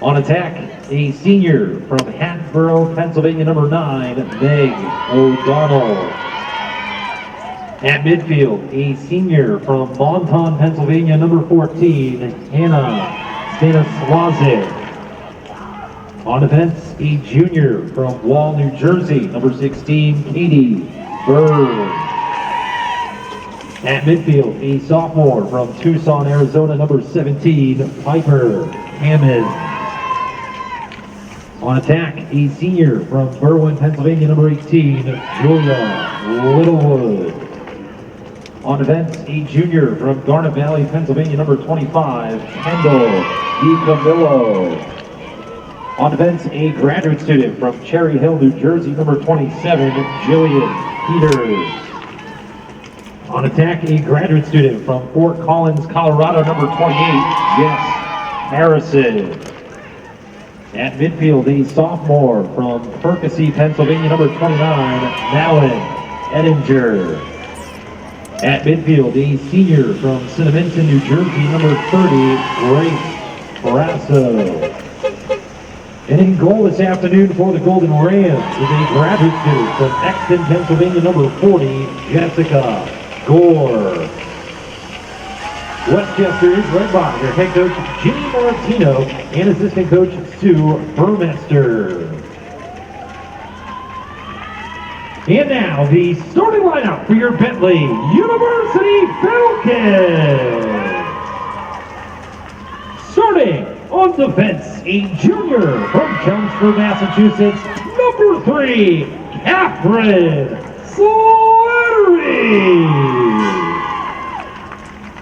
On attack, a senior from Hatboro, Pennsylvania, number 9, Meg O'Donnell. At midfield, a senior from Monton, Pennsylvania, number 14, Hannah Stanislazic. On defense, a junior from Wall, New Jersey, number 16, Katie Bird. At midfield, a sophomore from Tucson, Arizona, number 17, Piper Hammond. On attack, a senior from Berwyn, Pennsylvania, number 18, Julia Littlewood. On defense, a junior from Garnet Valley, Pennsylvania, number 25, Kendall DiCamillo. On defense, a graduate student from Cherry Hill, New Jersey, number 27, Jillian Peters. On attack, a graduate student from Fort Collins, Colorado, number 28, Jess Harrison. At midfield, a sophomore from Percy, Pennsylvania, number 29, Malin Edinger. At midfield, a senior from Cinnaminson, New Jersey, number 30, Grace Brasso. And in goal this afternoon for the Golden Rams is a graduate student from Exton, Pennsylvania, number 40, Jessica Gore. Westchester is led by their head coach Jimmy Martino and assistant coach Sue Burmester. And now the starting lineup for your Bentley University Falcons. Starting on defense, a junior from Chelmsford, Massachusetts, number 3, Catherine Slattery.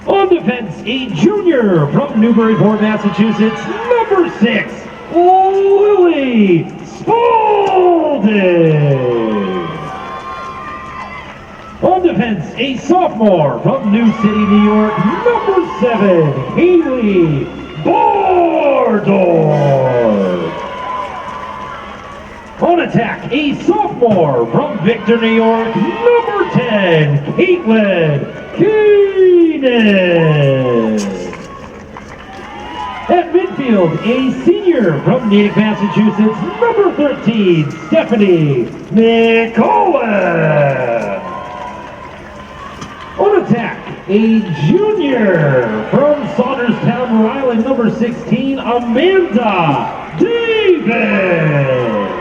On defense, a junior from Newburyport, Massachusetts, number 6, Lily Spalding. On defense, a sophomore from New City, New York, number 7, Haley Bardor. On attack, a sophomore from Victor, New York, number 10, Caitlin Keenan. At midfield, a senior from Natick, Massachusetts, number 13, Stephanie Nicola. On attack, a junior from Saunderstown, Rhode Island, number 16, Amanda David.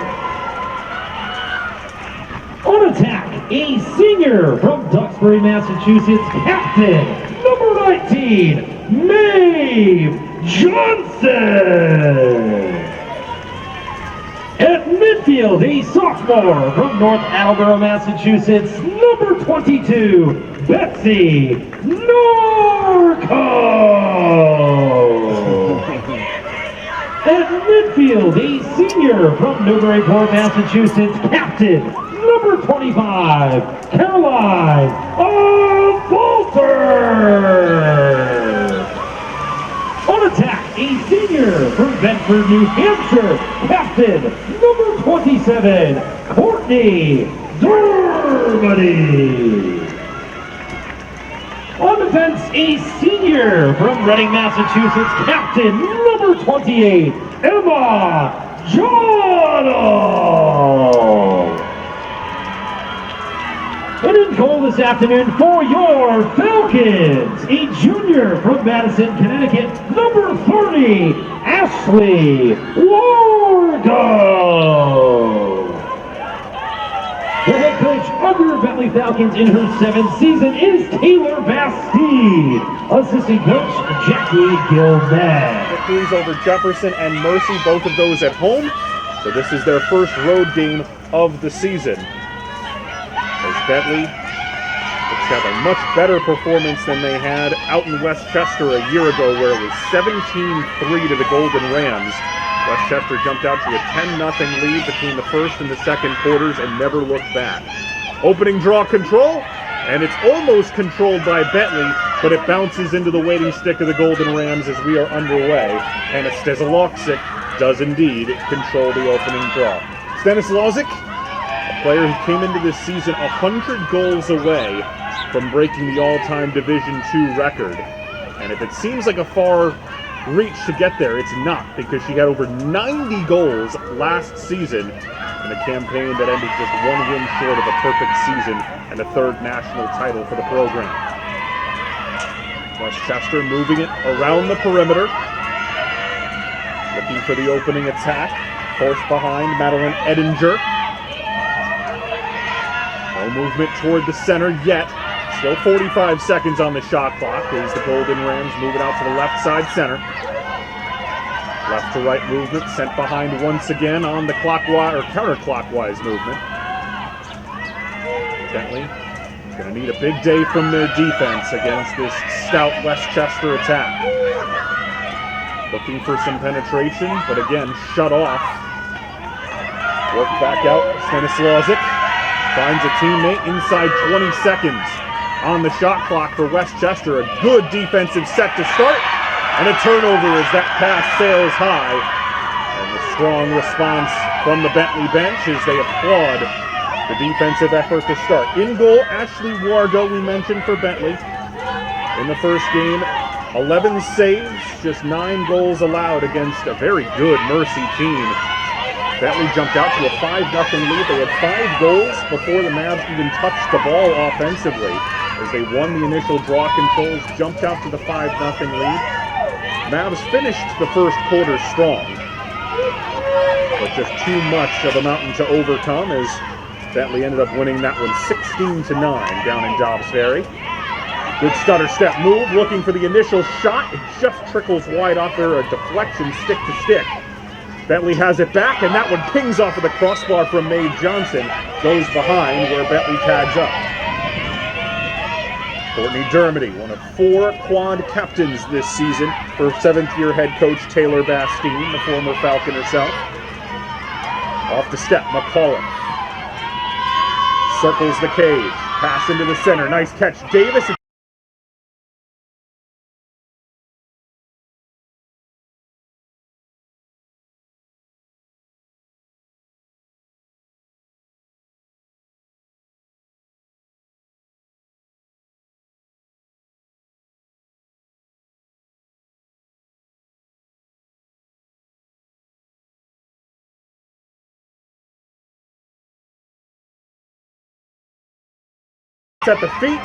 On attack, a senior from Duxbury, Massachusetts, captain, number 19, Maeve Johnson. At midfield, a sophomore from North Attleboro, Massachusetts, number 22, Betsy Norco. At midfield, a senior from Newburyport, Massachusetts, captain, number 25, Caroline Bolter. On attack, a senior from Bedford, New Hampshire, captain, number 27, Courtney Dermody. On defense, a senior from Reading, Massachusetts, captain, number 28, Emma Jono. And in goal this afternoon for your Falcons, a junior from Madison, Connecticut, number 30, Ashley Wargo. The head coach of your Bentley Falcons in her 7th season is Taylor Bastide. Assistant coach, Jackie Gilbert. Victories over Jefferson and Mercy, both of those at home. So this is their first road game of the season. As Bentley looks to have a much better performance than they had out in Westchester a year ago, where it was 17-3 to the Golden Rams. Westchester jumped out to a 10-0 lead between the first and the second quarters and never looked back. Opening draw control, and it's almost controlled by Bentley, but it bounces into the waiting stick of the Golden Rams as we are underway. And Stanislazic does indeed control the opening draw. Stanislazic, a player who came into this season 100 goals away from breaking the all-time Division II record. And if it seems like a far reach to get there. It's not, because she had over 90 goals last season in a campaign that ended just one win short of a perfect season and a third national title for the program. Westchester moving it around the perimeter, looking for the opening attack. Forced behind Madeline Edinger. No movement toward the center yet. Still 45 seconds on the shot clock as the Golden Rams move it out to the left side center. Left to right movement sent behind once again on the clockwise or counterclockwise movement. Bentley is going to need a big day from their defense against this stout Westchester attack. Looking for some penetration, but again shut off. Work back out. Stanislazic finds a teammate inside 20 seconds on the shot clock for Westchester. A good defensive set to start, and a turnover as that pass sails high. And the strong response from the Bentley bench as they applaud the defensive effort to start. In goal, Ashley Wargo, we mentioned, for Bentley. In the first game, 11 saves, just 9 goals allowed against a very good Mercy team. Bentley jumped out to a 5-0 lead. They had 5 goals before the Mavs even touched the ball offensively. As they won the initial draw controls, jumped out to the 5-0 lead. Mavs finished the first quarter strong, but just too much of a mountain to overcome as Bentley ended up winning that one 16-9 down in Dobbs Ferry. Good stutter step move, looking for the initial shot. It just trickles wide off there, a deflection stick to stick. Bentley has it back, and that one pings off of the crossbar from Mae Johnson. Goes behind where Bentley tags up. Courtney Dermody, one of 4 quad captains this season for 7th-year head coach Taylor Bastine, the former Falcon herself. Off the step, McCullough circles the cage, pass into the center, nice catch, Davis. At the feet,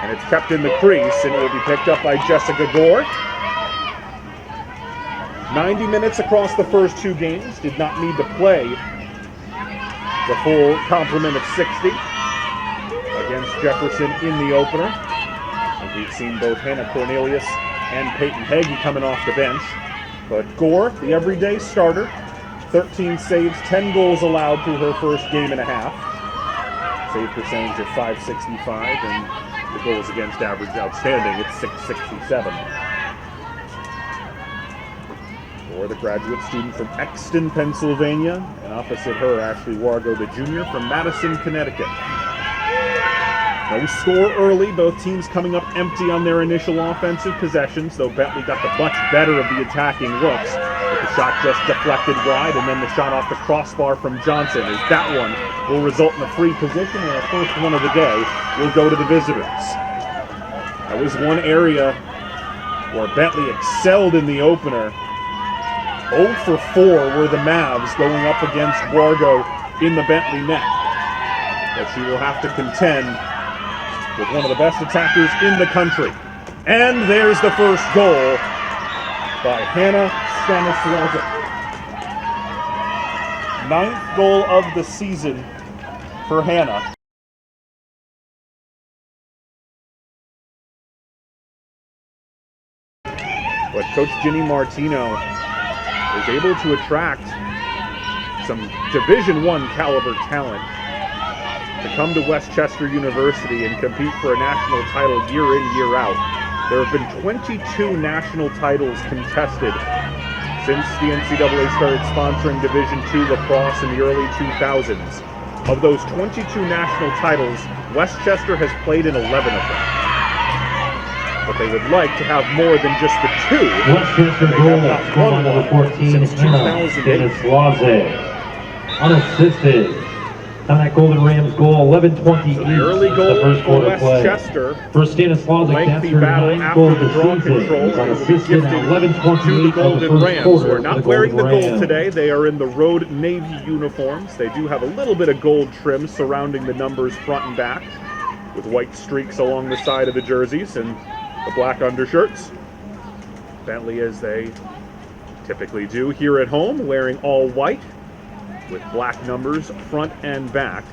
and it's kept in the crease, and it will be picked up by Jessica Gore. 90 minutes across the first 2 games, did not need to play the full complement of 60 against Jefferson in the opener. And we've seen both Hannah Cornelius and Peyton Hagee coming off the bench. But Gore, the everyday starter, 13 saves, 10 goals allowed through her first game and a half. Save percentage of .565, and the goals against average outstanding at .667. Or the graduate student from Exton, Pennsylvania, and opposite her, Ashley Wargo, the junior from Madison, Connecticut. No score early, both teams coming up empty on their initial offensive possessions, though Bentley got the much better of the attacking looks. But the shot just deflected wide, and then the shot off the crossbar from Johnson, as that one will result in a free position, and the first one of the day will go to the visitors. That was one area where Bentley excelled in the opener. 0 for 4 were the Mavs going up against Wargo in the Bentley net. But she will have to contend with one of the best attackers in the country. And there's the first goal by Hannah Stanislazic. 9th goal of the season for Hannah. But Coach Ginny Martino is able to attract some Division I caliber talent to come to Westchester University and compete for a national title year in, year out. There have been 22 national titles contested since the NCAA started sponsoring Division II lacrosse in the early 2000s. Of those 22 national titles, Westchester has played in 11 of them. But they would like to have more than just the 2. Westchester goal, scored number 14, since Hannah 2008. Stanislazic. Unassisted, On that Golden Rams goal, 11:28 So the early in goal the first for quarter play. Westchester. For Stanislavic, that's Lengthy her battle 9th after goal of the the draw season. control. He's on They will be assistant at gifted 11:28 to the of the Golden first Rams, quarter who are for not the wearing the Golden gold Rams. today. They are in the Road Navy uniforms. They do have a little bit of gold trim surrounding the numbers front and back, with white streaks along the side of the jerseys and the black undershirts. Bentley, as they typically do here at home, wearing all white with black numbers front and back.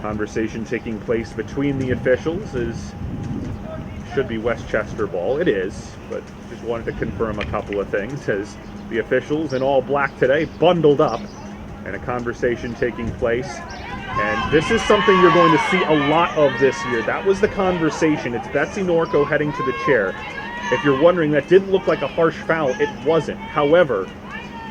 Conversation taking place between the officials is should be Westchester ball. It is, but just wanted to confirm a couple of things as the officials in all black today bundled up and a conversation taking place. And this is something you're going to see a lot of this year. That was the conversation. It's Betsy Norco heading to the chair. If you're wondering, that didn't look like a harsh foul. It wasn't. However,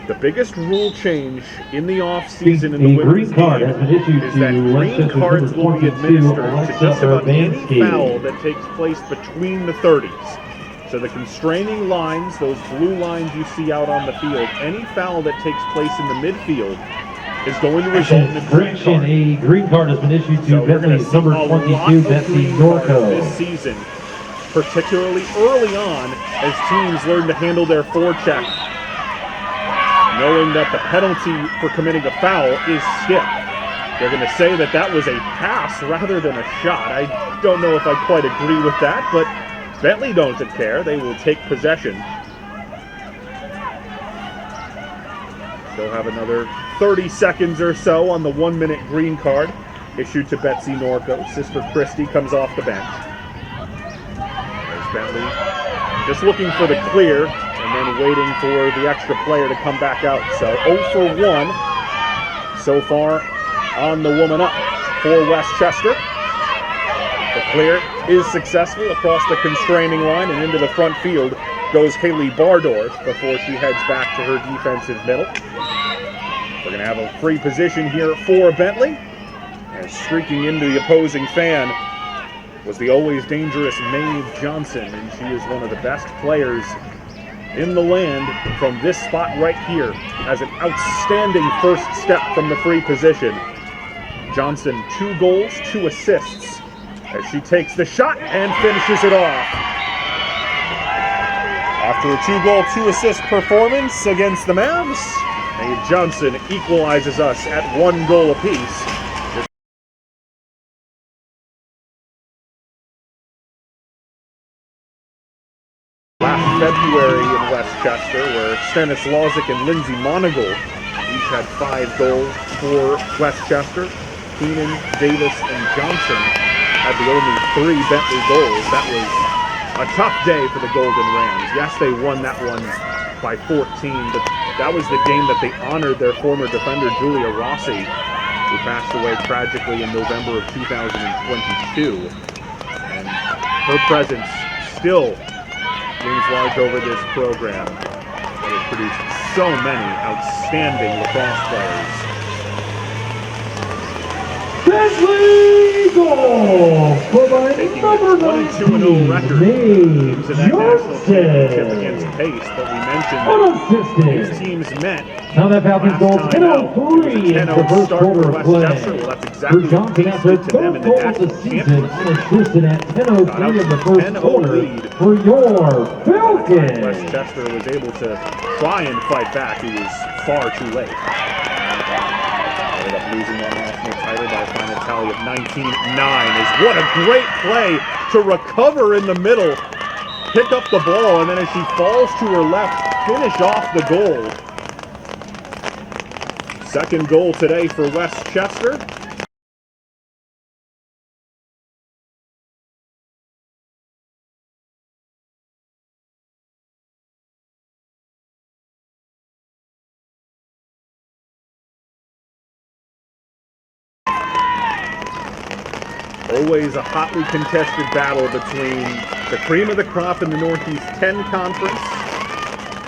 the biggest rule change in the off-season in the women's game is that green cards will be administered to just about any foul that takes place between the 30s. So the constraining lines, those blue lines you see out on the field, any foul that takes place in the midfield is going to result in a green card. A green card has been issued to Bentley's number 22, Betsy Norco. This season, particularly early on, as teams learn to handle their forecheck, knowing that the penalty for committing a foul is stiff. They're going to say that that was a pass rather than a shot. I don't know if I quite agree with that, but Bentley doesn't care. They will take possession. They'll have another 30 seconds or so on the 1-minute green card issued to Betsy Norco. Sister Christy comes off the bench. There's Bentley just looking for the clear and then waiting for the extra player to come back out. So 0 for 1 so far on the woman up for Westchester. The clear is successful across the constraining line, and into the front field goes Haley Bardorf before she heads back to her defensive middle. We're going to have a free position here for Bentley. And streaking into the opposing fan was the always dangerous Maeve Johnson, and she is one of the best players in the land from this spot right here. Has an outstanding first step from the free position. Johnson, 2 goals, 2 assists as she takes the shot and finishes it off. After a 2-goal, 2-assist performance against the Mavs, Maeve Johnson equalizes us at 1 goal apiece. Last February in Westchester, where Stanislavic and Lindsay Monagle each had 5 goals for Westchester. Keenan, Davis, and Johnson had the only 3 Bentley goals. That was a tough day for the Golden Rams. Yes, they won that one by 14, but that was the game that they honored their former defender, Julia Rossi, who passed away tragically in November of 2022. And her presence still looms large over this program that has produced so many outstanding lacrosse players. Bentley goal for the Taking number a 22-0 record Maeve to that national championship Johnson. against Pace, but we mentioned that these teams met Now that Falcons goal last time out. 10:03 It in was the a 10-0 first start quarter for of play. Westchester. Well, that's For exactly what Johnson Pace after did to them in third the goal of national the season championship. and assisted at 10:03 in the first 10-0 quarter lead. for your Falcons. Westchester was able to try and fight back. He was far too late. Ended up losing that national title by a final tally of 19-9. Is what a great play to recover in the middle, pick up the ball, and then as she falls to her left, finish off the goal. Second goal today for Westchester. Always a hotly contested battle between the cream of the crop in the Northeast 10 Conference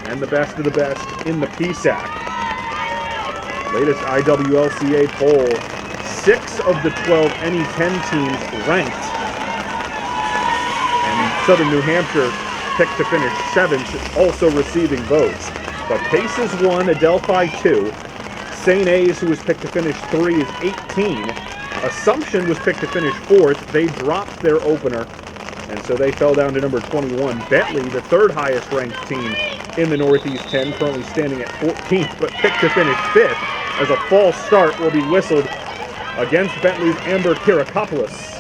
and the best of the best in the PSAC. Latest IWLCA poll, 6 of the 12 NE10 teams ranked, and Southern New Hampshire picked to finish 7th, also receiving votes. But Pace is 1, Adelphi 2, St. A's, who was picked to finish 3, is 18. Assumption was picked to finish 4th. They dropped their opener, and so they fell down to number 21. Bentley, the 3rd highest ranked team in the Northeast 10, currently standing at 14th, but picked to finish 5th as a false start will be whistled against Bentley's Amber Kirakopoulos.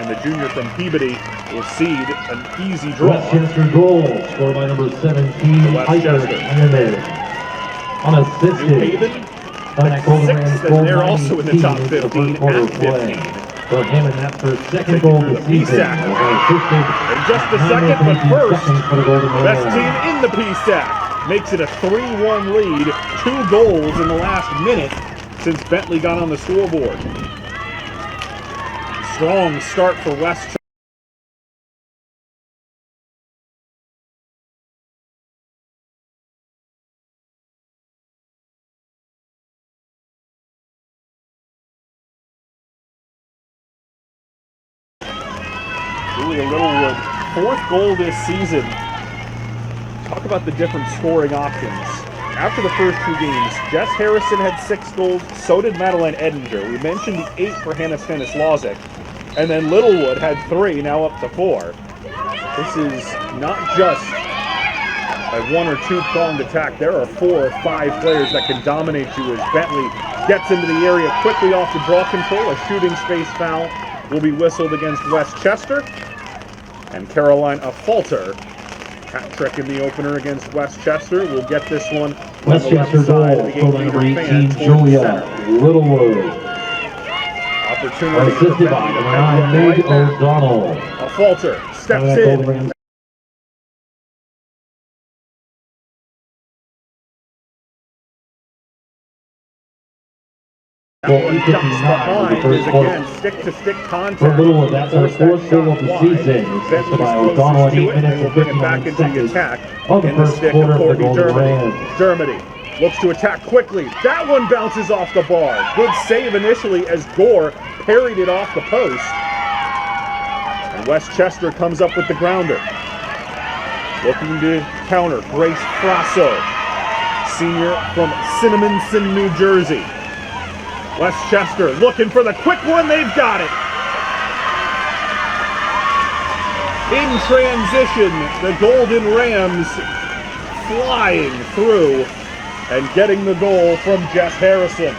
And the junior from Peabody will seed an easy draw. Westchester goal, scored by number 17, Westchester. Unassisted. New Haven, That goal ran 6th, scored and they're by also in the 18 top in the 15 first quarter at of play. 15. For him, and that's their second Taking goal through this the season. PSAC. Assisted In just a at second, but 9:18 first, seconds for the Golden best Rams. team in the PSAC makes it a 3-1 lead. 2 goals in the last minute since Bentley got on the scoreboard. Strong start for Westchester. Julia Littlewood, 4th goal this season. Talk about the different scoring options. After the first 2 games, Jess Harrison had 6 goals, so did Madeline Edinger. We mentioned the 8 for Hannah Stanislazic. And then Littlewood had 3, now up to 4. This is not just a 1 or 2 pronged attack. There are 4 or 5 players that can dominate you as Bentley gets into the area quickly off the draw control. A shooting space foul will be whistled against Westchester. And Carolina Falter, hat trick in the opener against Westchester. We'll get this one on the left Westchester side of goal, the scored by 8-meter number fan 18, towards Julia center. Littlewood. Opportunity for Assisted by Bentley to number pen 9, one Meg right back. O'Donnell. A Falter steps That Golden in. Rams That one ducks 59 behind for the is first again quarter. stick-to-stick contact. For Littlewood, that's her Force that 4th goal of the shot season. wide. Assisted by Bentley's O'Donnell at closest 8 to it, and minutes will and bring it back 59 into the seconds attack. of the In the first stick quarter of of the Courtney Golden Dermody. Rams. Dermody looks to attack quickly. That one bounces off the bar. Good save initially as Gore parried it off the post. And Westchester comes up with the grounder. Looking to counter, Grace Frasso, senior from Cinnaminson, New Jersey. Westchester looking for the quick one. They've got it. In transition, the Golden Rams flying through and getting the goal from Jess Harrison.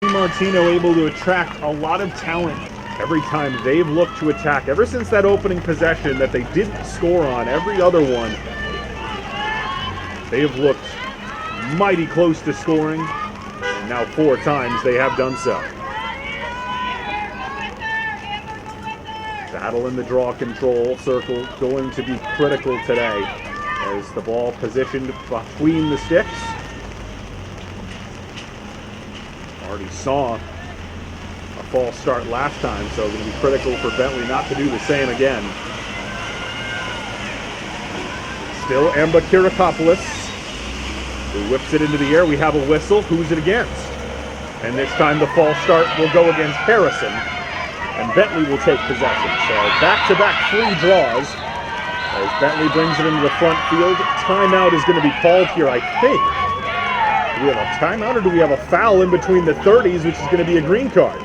Martino able to attract a lot of talent every time they've looked to attack. Ever since that opening possession that they didn't score on, every other one, they have looked mighty close to scoring, and now 4 times they have done so. Battle in the draw control circle going to be critical today as the ball positioned between the sticks. Already saw a false start last time, so it's going to be critical for Bentley not to do the same again. Still Amber Kirakopoulos, who whips it into the air. We have a whistle. Who's it against? And this time the false start will go against Harrison, and Bentley will take possession. So back-to-back free draws as Bentley brings it into the front field. Timeout is going to be called here, I think. Do we have a timeout or do we have a foul in between the 30s, which is going to be a green card?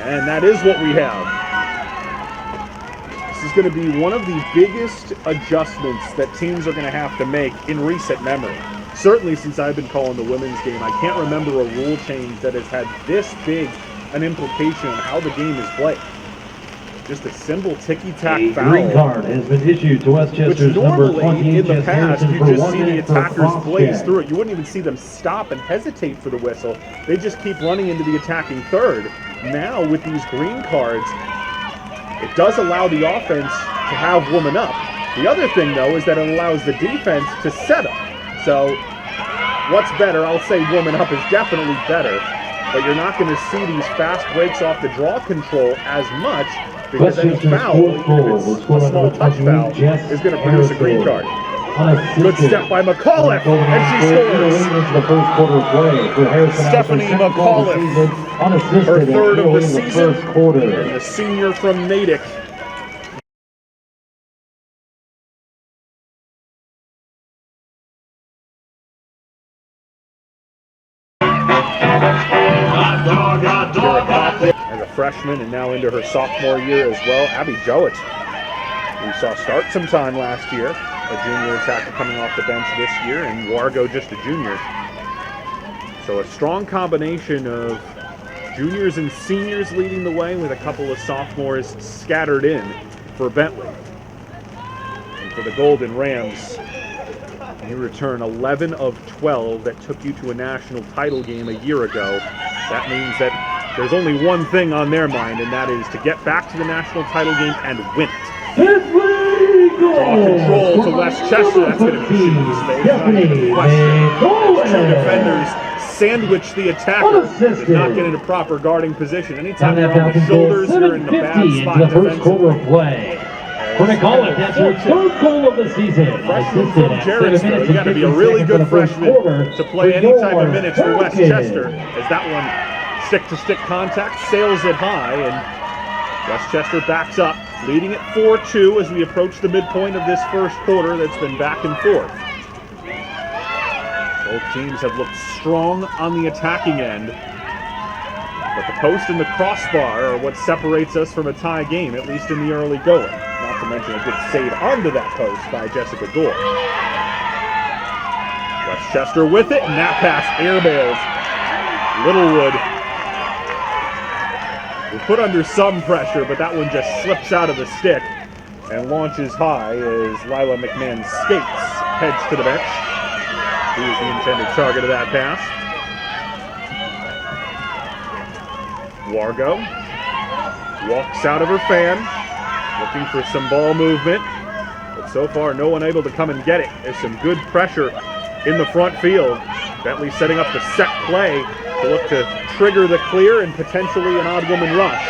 And that is what we have. This is going to be one of the biggest adjustments that teams are going to have to make in recent memory. Certainly since I've been calling the women's game, I can't remember a rule change that has had this big an implication on how the game is played. Just a simple ticky-tack foul. Green card has been issued to Westchester's number 20, in the Jess past, Harrison, you for just 1 see the minute for attackers blaze cross-check. through it. You wouldn't even see them stop and hesitate for the whistle. They just keep running into the attacking third. Now, with these green cards, it does allow the offense to have woman up. The other thing, though, is that it allows the defense to set up. So, what's better? I'll say woman up is definitely better, but you're not going to see these fast breaks off the draw control as much because any foul, even if it's a small touch foul, is going to produce a green card. Good step by McAuliffe, and she scores. Stephanie McAuliffe, her third of the season, and the senior from Natick freshman and now into her sophomore year as well. Abby Jowett, we saw start sometime last year, a junior attacker coming off the bench this year, and Wargo just a junior. So a strong combination of juniors and seniors leading the way with a couple of sophomores scattered in for Bentley. And for the Golden Rams, you return 11 of 12 that took you to a national title game a year ago. That means that there's only one thing on their mind, and that is to get back to the national title game and win it. Draw control to Westchester. That's going to be huge. Two defenders sandwich the attacker. Did not get into proper guarding position. Anytime you're on the shoulders, you're in the bad spot into the first quarter of play. For McCullough, that's her third goal of the season. Freshman from Jarrettsville. You got to be a really good freshman to play any type of minutes for Westchester, as that one stick-to-stick contact sails it high, and Westchester backs up, leading it 4-2 as we approach the midpoint of this first quarter that's been back and forth. Both teams have looked strong on the attacking end, but the post and the crossbar are what separates us from a tie game, at least in the early going. Not to mention a good save onto that post by Jessica Gore. Westchester with it, and that pass airmails. Littlewood was put under some pressure, but that one just slips out of the stick and launches high as Lila McMahon skates, heads to the bench. He was the intended target of that pass. Wargo walks out of her fan, looking for some ball movement, but so far no one able to come and get it. There's some good pressure in the front field. Bentley setting up the set play to look to trigger the clear and potentially an odd woman rush.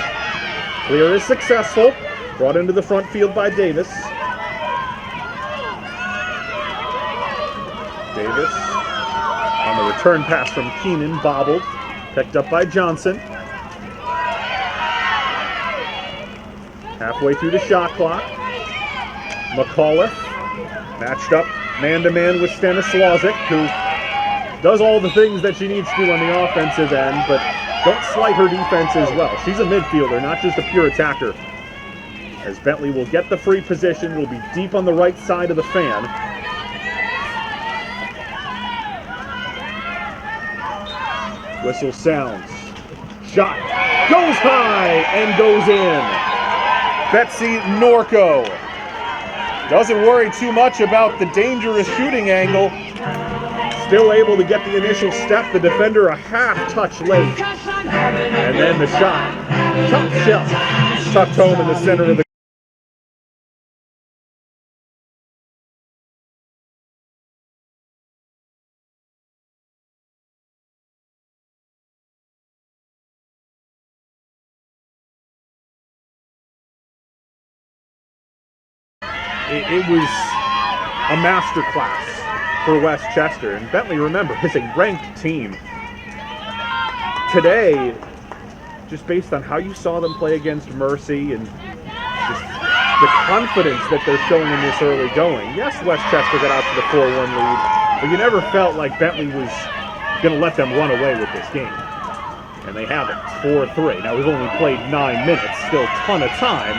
Clear is successful, brought into the front field by Davis. Davis on the return pass from Keenan, bobbled, picked up by Johnson. Halfway through the shot clock, McAuliffe matched up man-to-man with Stanislazic, who does all the things that she needs to do on the offensive end, but don't slight her defense as well. She's a midfielder, not just a pure attacker. As Bentley will get the free position, will be deep on the right side of the fan. Whistle sounds. Shot goes high and goes in. Betsy Norco doesn't worry too much about the dangerous shooting angle. Still able to get the initial step. The defender a half touch late. And then the shot. Top shelf. Tucked home in the center of the It was a masterclass for Westchester, and Bentley, remember, is a ranked team. Today, just based on how you saw them play against Mercy and just the confidence that they're showing in this early going. Yes, Westchester got out to the 4-1 lead, but you never felt like Bentley was going to let them run away with this game. And they have it, 4-3. Now, we've only played 9 minutes, still a ton of time.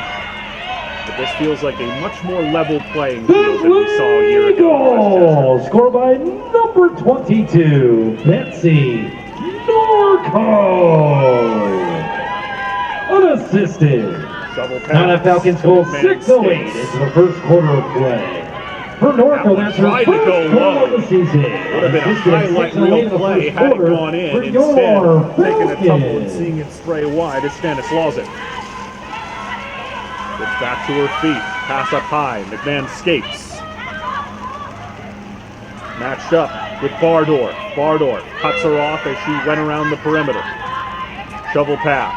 But this feels like a much more level playing field than we saw a year ago. Scored by number 22, Betsy Norco. Unassisted. Double pass. Now the Falcons goal 6:08 into the first quarter of play. For Norco, that's her first goal of the season. Would have been a highlight reel play had it gone in. Instead, taking a tumble and seeing it spray wide is Stanislazic. Gets back to her feet. Pass up high. McMahon skates. Matched up with Bardor. Bardor cuts her off as she went around the perimeter. Shovel pass.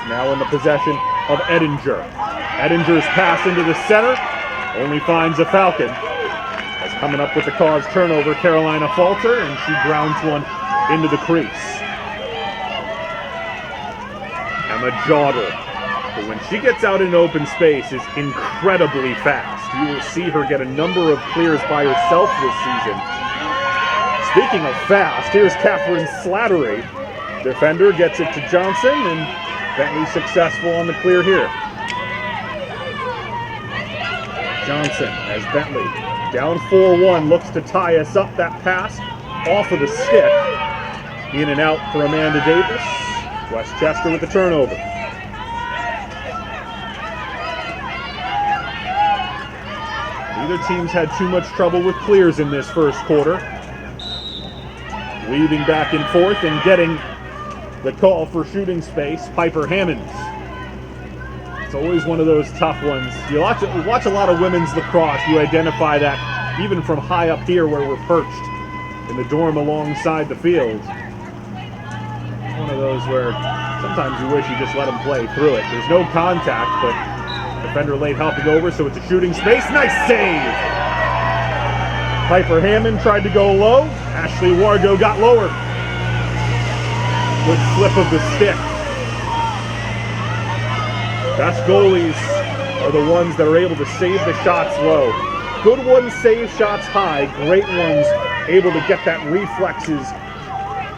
Now in the possession of Edinger. Edinger's pass into the center only finds a Falcon. As coming up with the cause turnover, Carolina Falter, and she grounds one into the crease. Emma Jodl, who when she gets out in open space is incredibly fast. You will see her get a number of clears by herself this season. Speaking of fast, here's Catherine Slattery. Defender gets it to Johnson, and Bentley successful on the clear here. Johnson as Bentley down 4-1 looks to tie us up. That pass off of the stick. In and out for Amanda Davis. Westchester with the turnover. Neither team's had too much trouble with clears in this first quarter. Weaving back and forth and getting the call for shooting space, Piper Hammonds. It's always one of those tough ones. You watch a lot of women's lacrosse, you identify that even from high up here where we're perched in the dorm alongside the field. It's one of those where sometimes you wish you just let them play through it. There's no contact, but defender late helping over, so it's a shooting space. Nice save! Piper Hammond tried to go low. Ashley Wargo got lower. Good flip of the stick. Best goalies are the ones that are able to save the shots low. Good ones save shots high. Great ones able to get that reflexes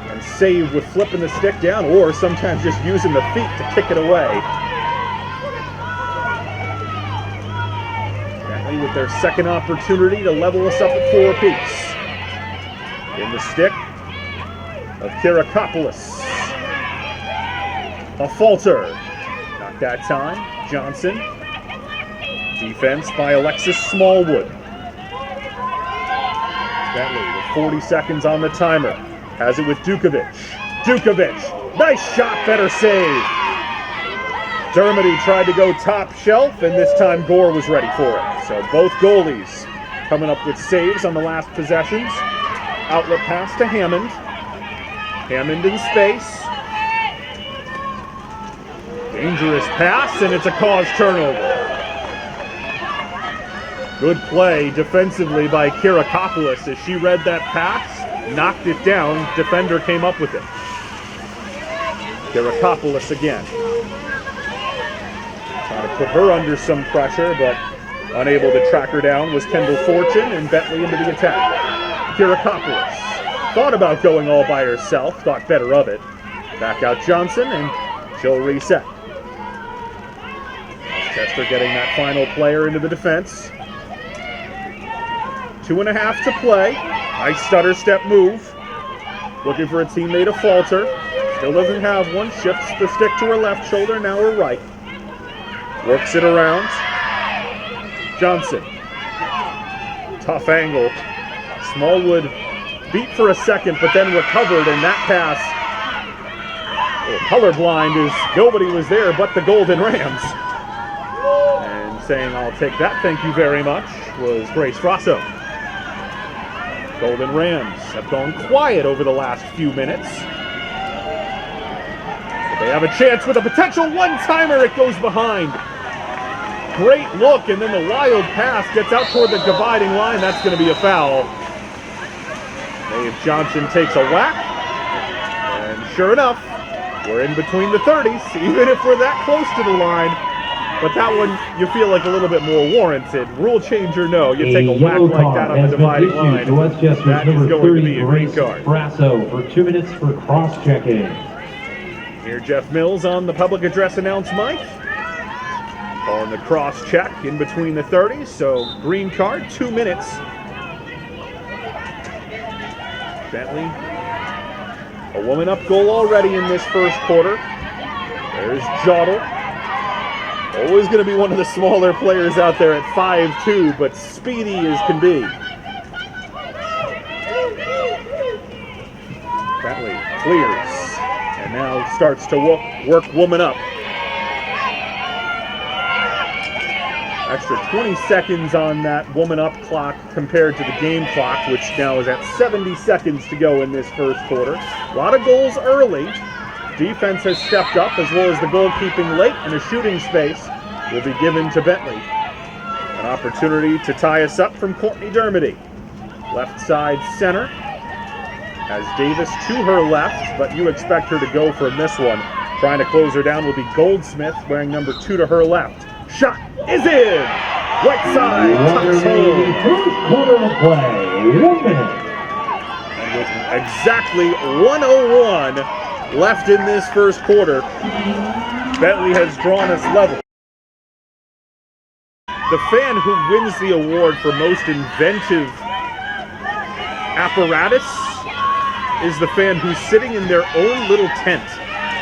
and save with flipping the stick down, or sometimes just using the feet to kick it away. Bentley with their second opportunity to level us up at 4 apiece. In the stick of Kirakopoulos. A falter. Not that time. Johnson. Defense by Alexis Smallwood. Bentley with 40 seconds on the timer. Has it with Dukovic. Dukovic. Nice shot, better save. Dermody tried to go top shelf, and this time Gore was ready for it. So both goalies coming up with saves on the last possessions. Outlet pass to Hammond. Hammond in space. Dangerous pass, and it's a caused turnover. Good play defensively by Kirakopoulos as she read that pass, knocked it down, defender came up with it. Kirakopoulos again. Trying to put her under some pressure, but unable to track her down was Kendall Fortune, and Bentley into the attack. Kirakopoulos thought about going all by herself, thought better of it. Back out Johnson, and she'll reset. Chester getting that final player into the defense. 2.5 to play. Nice stutter step move. Looking for a teammate to falter. Still doesn't have one. Shifts the stick to her left shoulder, now her right. Works it around. Johnson. Tough angle. Smallwood beat for a second, but then recovered, and that pass, colorblind, is nobody was there but the Golden Rams. And saying, "I'll take that, thank you very much," was Grace Rosso. Golden Rams have gone quiet over the last few minutes. But they have a chance with a potential one-timer. It goes behind. Great look, and then the wild pass gets out toward the dividing line. That's going to be a foul. Dave Johnson takes a whack, and sure enough, we're in between the 30s, even if we're that close to the line. But that one, you feel like a little bit more warranted. Rule change or no, you take a whack like that on the dividing line, that is going to be a green card. Brasso for 2 minutes for cross-checking. Here Jeff Mills on the public address announce mic. Calling the cross-check in between the 30s, so green card, 2 minutes. Bentley, a woman up goal already in this first quarter. There's Jottle. Always going to be one of the smaller players out there at 5'2", but speedy as can be. Bentley clears, and now starts to work woman up. Extra 20 seconds on that woman up clock compared to the game clock, which now is at 70 seconds to go in this first quarter. A lot of goals early. Defense has stepped up, as well as the goalkeeping late, and a shooting space will be given to Bentley. An opportunity to tie us up from Courtney Dermody. Left side center has Davis to her left, but you expect her to go from this one. Trying to close her down will be Goldsmith, wearing number 2 to her left. Shot is in! Right side, tucks home. First quarter of play, 1 minute. And with exactly 1:01 left in this first quarter, Bentley has drawn us level. The fan who wins the award for most inventive apparatus is the fan who's sitting in their own little tent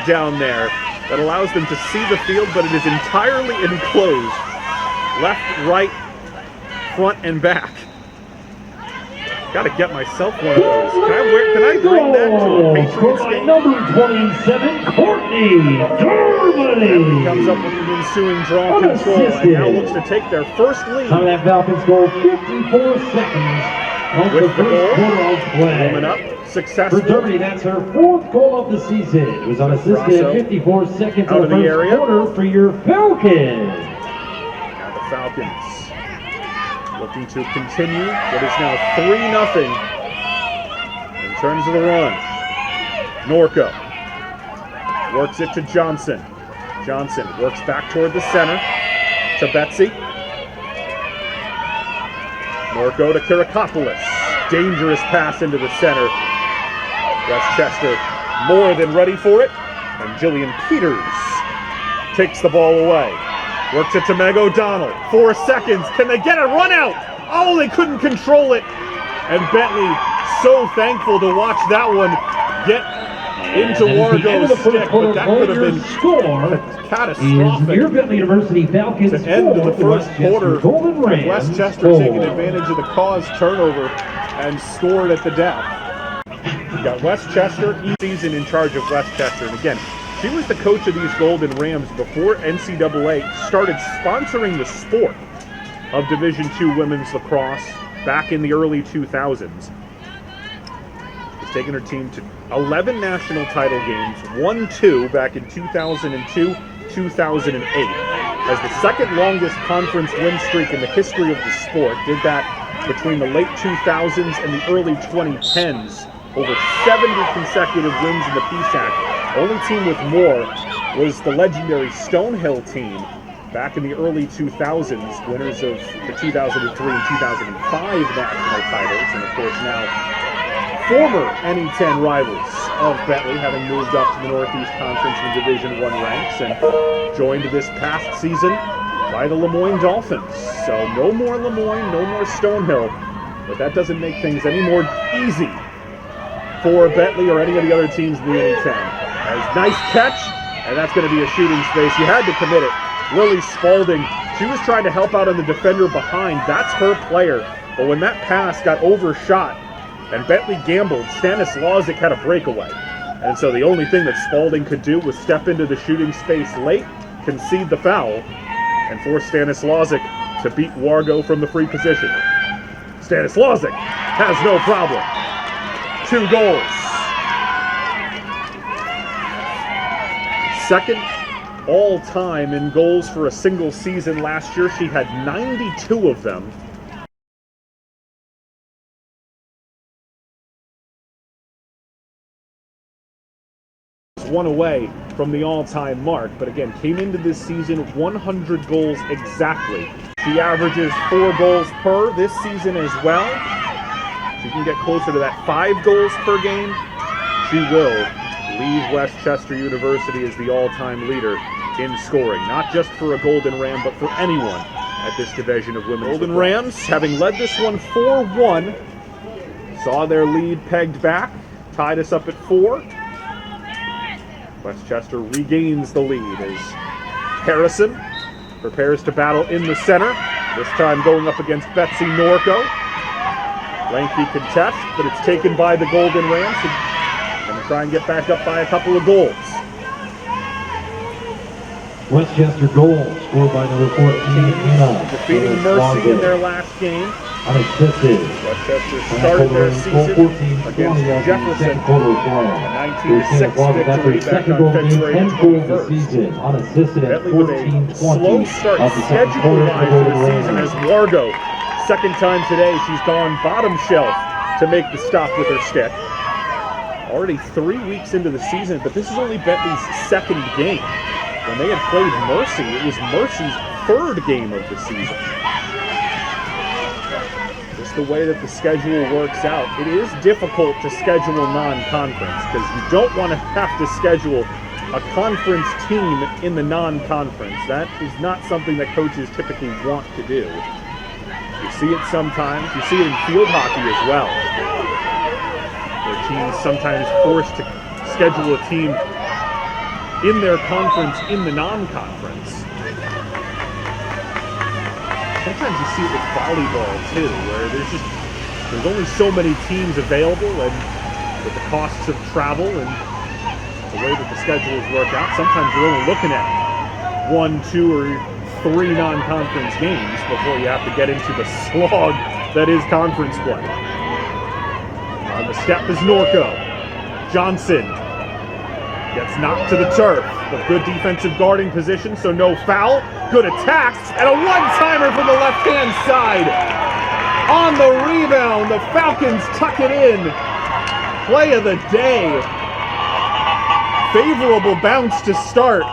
down there that allows them to see the field, but it is entirely enclosed, left, right, front, and back. Gotta get myself one of those. Can I bring that to a Patriots game? Number 27, Courtney Germany. Comes up with the ensuing draw control and now looks to take their first lead. Time of that Falcons goal, 54 seconds of the first quarter of play. Warming up, successful. For Germany, that's her 4th goal of the season. It was unassisted at 54 seconds of the first quarter for your Falcons. Now the Falcons looking to continue what is now 3-0 in terms of the run. Norco works it to Johnson. Johnson works back toward the center to Betsy. Norco to Kirakopoulos. Dangerous pass into the center. Westchester more than ready for it. And Jillian Peters takes the ball away. Works it to Meg O'Donnell. 4 seconds. Can they get a run out? Oh, they couldn't control it. And Bentley so thankful to watch that one get into Wargo's stick, but that could have been catastrophic. Your Bentley University Falcons to end the first quarter. Westchester taking advantage of the cause turnover and scored at the death. You got Westchester, season in charge of Westchester, and again, she was the coach of these Golden Rams before NCAA started sponsoring the sport of Division II women's lacrosse back in the early 2000s. She's taken her team to 11 national title games, won 2 back in 2002, 2008. Has the second longest conference win streak in the history of the sport. Did that between the late 2000s and the early 2010s. Over 70 consecutive wins in the PSAC. Only team with more was the legendary Stonehill team back in the early 2000s, winners of the 2003 and 2005 national titles, and of course now former NE10 rivals of Bentley, having moved up to the Northeast Conference in Division I ranks, and joined this past season by the Lemoyne Dolphins. So no more Lemoyne, no more Stonehill, but that doesn't make things any more easy for Bentley or any of the other teams in the NE10. As nice catch, and that's going to be a shooting space. You had to commit it. Lily Spalding, she was trying to help out on the defender behind. That's her player. But when that pass got overshot and Bentley gambled, Stanislazic had a breakaway. And so the only thing that Spalding could do was step into the shooting space late, concede the foul, and force Stanislazic to beat Wargo from the free position. Stanislazic has no problem. 2 goals. Second all-time in goals for a single season last year. She had 92 of them. One away from the all-time mark, but again, came into this season 100 goals exactly. She averages 4 goals per this season as well. She can get closer to that 5 goals per game. She will leave Westchester University as the all-time leader in scoring, not just for a Golden Ram, but for anyone at this division of women's Golden Rams, having led this one 4-1, saw their lead pegged back, tied us up at 4. Westchester regains the lead as Harrison prepares to battle in the center, this time going up against Betsy Norco. Lengthy contest, but it's taken by the Golden Rams. Going to try and get back up by a couple of goals. Westchester goal scored by number 14, Hannah. Defeating Mercy in their last game. Unassisted. Westchester started their season against Jefferson. A 19-6 victory back on February 21st. Unassisted at Bentley with a 14-20. slow start schedule-wise for the season as Wargo, second time today, she's gone bottom shelf to make the stop with her stick. Already 3 weeks into the season, but this is only Bentley's second game. When they had played Mercy, it was Mercy's 3rd game of the season. Just the way that the schedule works out, it is difficult to schedule non-conference because you don't want to have to schedule a conference team in the non-conference. That is not something that coaches typically want to do. You see it sometimes. You see it in field hockey as well, where teams sometimes forced to schedule a team in their conference in the non-conference. Sometimes you see it with volleyball too, where there's only so many teams available, and with the costs of travel and the way that the schedules work out, sometimes you're only looking at 1, 2, or 3 non-conference games before you have to get into the slog that is conference play. On the step is Norco. Johnson gets knocked to the turf. A good defensive guarding position, so no foul. Good attacks, and a one-timer from the left-hand side. On the rebound, the Falcons tuck it in. Play of the day. Favorable bounce to start,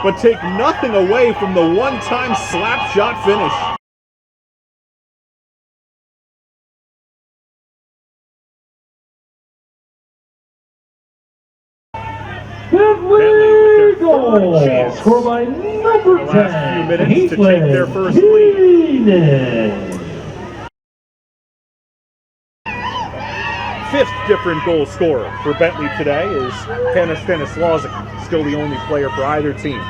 but take nothing away from the one-time slap shot finish. Bentley with their third chance Score by number 10. The last few minutes to take their first lead. Fifth different goal scorer for Bentley today is Hannah Stanislausek, still the only player for either team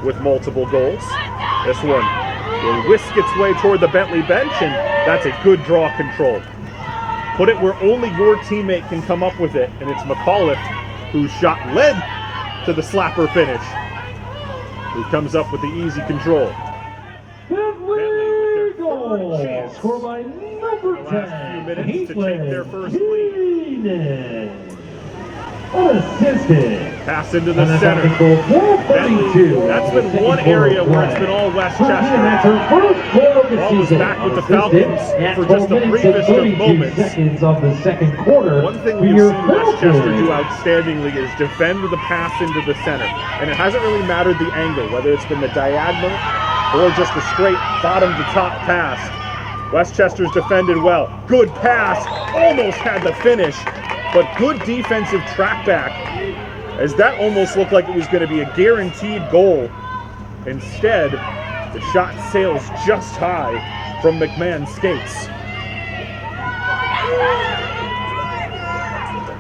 with multiple goals. This one will whisk its way toward the Bentley bench, and that's a good draw control. Put it where only your teammate can come up with it, and it's McAuliffe, whose shot led to the slapper finish, who comes up with the easy control. Bentley with their third chance. Score by number 10. The last few minutes to take their first lead. Unassisted. Pass into the center. Bentley, that's been one area where it's been all Westchester. Ball was back with the Falcons for just the briefest of moments. Seconds of the second quarter. One thing we've seen Westchester do outstandingly is defend the pass into the center. And it hasn't really mattered the angle, whether it's been the diagonal or just the straight bottom to top pass. Westchester's defended well. Good pass, almost had the finish, but good defensive track back, as that almost looked like it was going to be a guaranteed goal. Instead, the shot sails just high from McMahon's skates.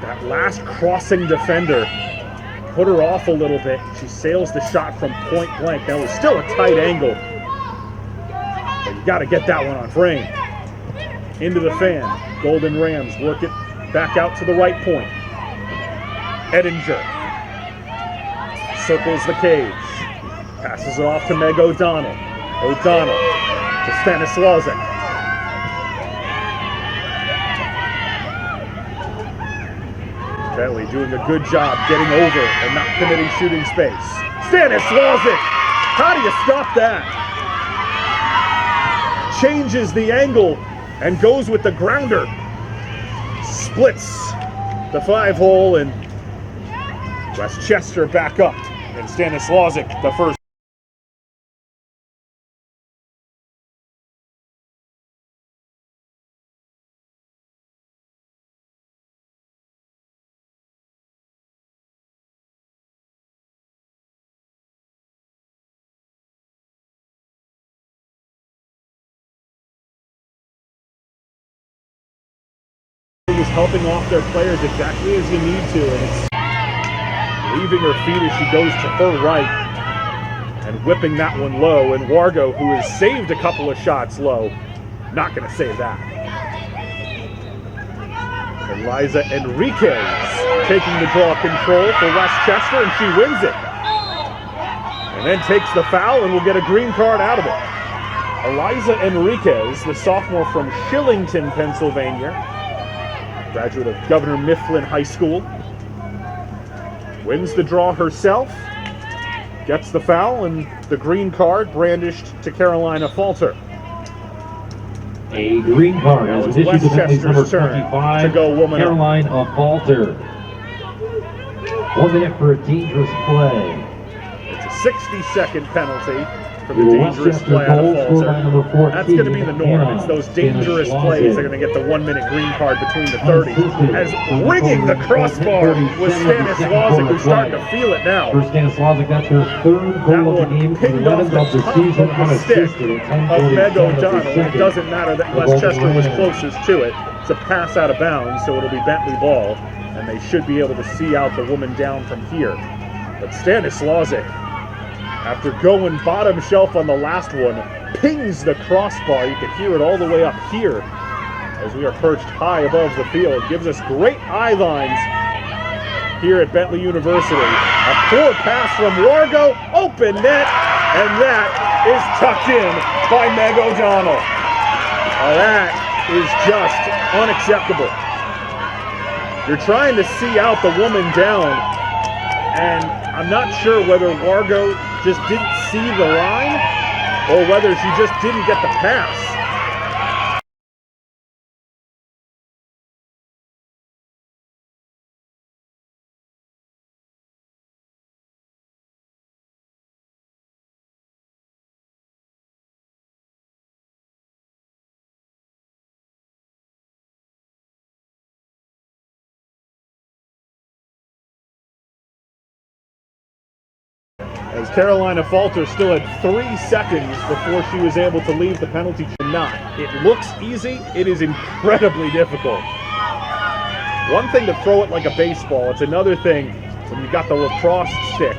That last crossing defender put her off a little bit. She sails the shot from point blank. Now it was still a tight angle, but you got to get that one on frame. Into the fan. Golden Rams work it back out to the right point. Edinger circles the cage. Passes it off to Meg O'Donnell. O'Donnell to Stanislausek. Bentley doing a good job getting over and not committing shooting space. Stanislausek! How do you stop that? Changes the angle and goes with the grounder. Splits the 5-hole, and Westchester back up. And Stanislausek, the first. Was helping off their players exactly as you need to, and it's leaving her feet as she goes to her right and whipping that one low. And Wargo, who has saved a couple of shots low, not going to save that. Eliza Enriquez taking the draw control for Westchester, and she wins it. And then takes the foul and will get a green card out of it. Eliza Enriquez, the sophomore from Shillington, Pennsylvania, graduate of Governor Mifflin High School, wins the draw herself, gets the foul, and the green card brandished to Carolina Falter. A green card Now is it's issued to Bentley's number Westchester's turn 25, to go woman up. Carolina Falter. 1 minute for a dangerous play. It's a 60-second penalty for the dangerous play out of Falter. That's going to be the norm. It's those dangerous plays that are going to get the 1 minute green card between the 30s. As rigging the crossbar with Stanislazic, who's starting to feel it now. For Stanislazic, that's her third goal of the game, 11th of the season, unassisted. Of Meg O'Donnell. It doesn't matter that Westchester was closest to it. It's a pass out of bounds, so it'll be Bentley ball, and they should be able to see out the woman down from here. But Stanislazic, after going bottom shelf on the last one, pings the crossbar. You can hear it all the way up here as we are perched high above the field. Gives us great eye lines here at Bentley University. A poor pass from Wargo, open net, and that is tucked in by Meg O'Donnell. That is just unacceptable. You're trying to see out the woman down, and I'm not sure whether Wargo just didn't see the line or whether she just didn't get the pass. As Carolina Falter still had 3 seconds before she was able to leave the penalty not. It looks easy, it is incredibly difficult. One thing to throw it like a baseball, it's another thing when you've got the lacrosse stick.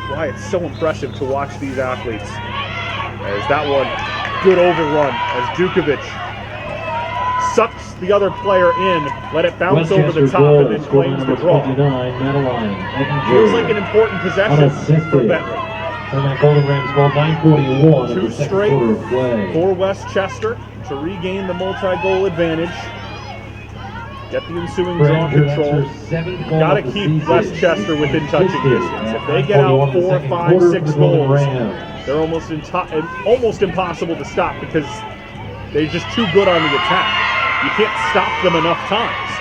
Why it's so impressive to watch these athletes. As that one, good overrun as Dukovic sucks the other player in, let it bounce over the top, and then claims the draw. Feels like an important possession for Bentley. And that Golden Rams scored 9:41 Two straight for Westchester to regain the multi-goal advantage. Get the ensuing draw control. Got to keep Westchester within touching distance. If they get out 4, 5, 6 goals, they're almost impossible to stop because they're just too good on the attack. You can't stop them enough times.